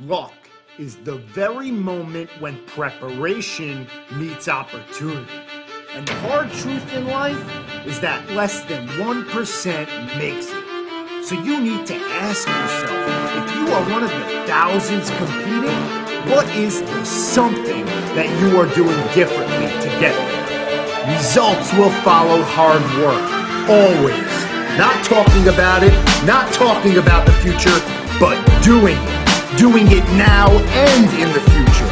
Luck is the very moment when preparation meets opportunity. And the hard truth in life is that less than 1% makes it. So you need to ask yourself, if you are one of the thousands competing, what is the something that you are doing differently to get there? Results will follow hard work, always. Not talking about it, not talking about the future, but doing it. Doing it now and in the future.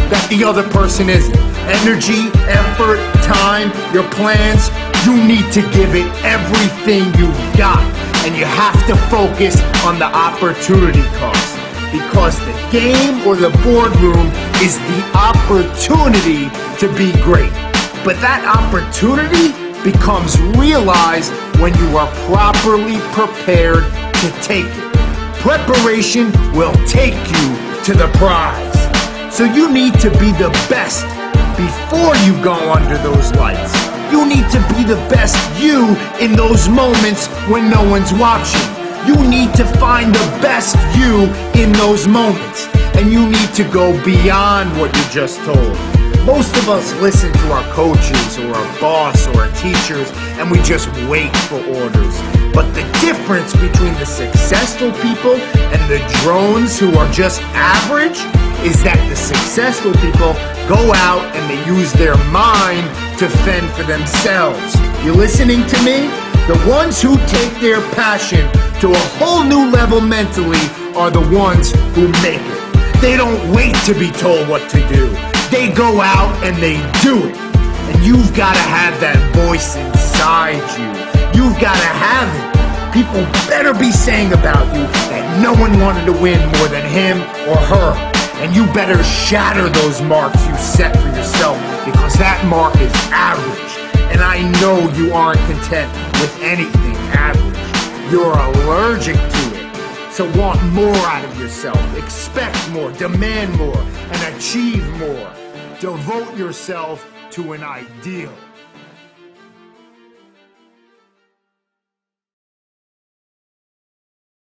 That the other person isn't. Energy, effort, time, your plans, you need to give it everything you've got. And you have to focus on the opportunity cost. Because the game or the boardroom is the opportunity to be great. But that opportunity becomes realized when you are properly prepared to take it. Preparation will take you to the prize. So you need to be the best before you go under those lights. You need to be the best you in those moments when no one's watching. You need to find the best you in those moments. And you need to go beyond what you just told. Most of us listen to our coaches or our boss or our teachers and we just wait for orders. But the difference between the successful people and the drones who are just average is that the successful people go out and they use their mind to fend for themselves. You listening to me? The ones who take their passion to a whole new level mentally are the ones who make it. They don't wait to be told what to do. They go out and they do it. And you've got to have that voice inside you. You've got to have it. People better be saying about you that no one wanted to win more than him or her. And you better shatter those marks you set for yourself, because that mark is average. And I know you aren't content with anything average. You're allergic to it. So want more out of yourself, expect more, demand more, and achieve more. Devote yourself to an ideal.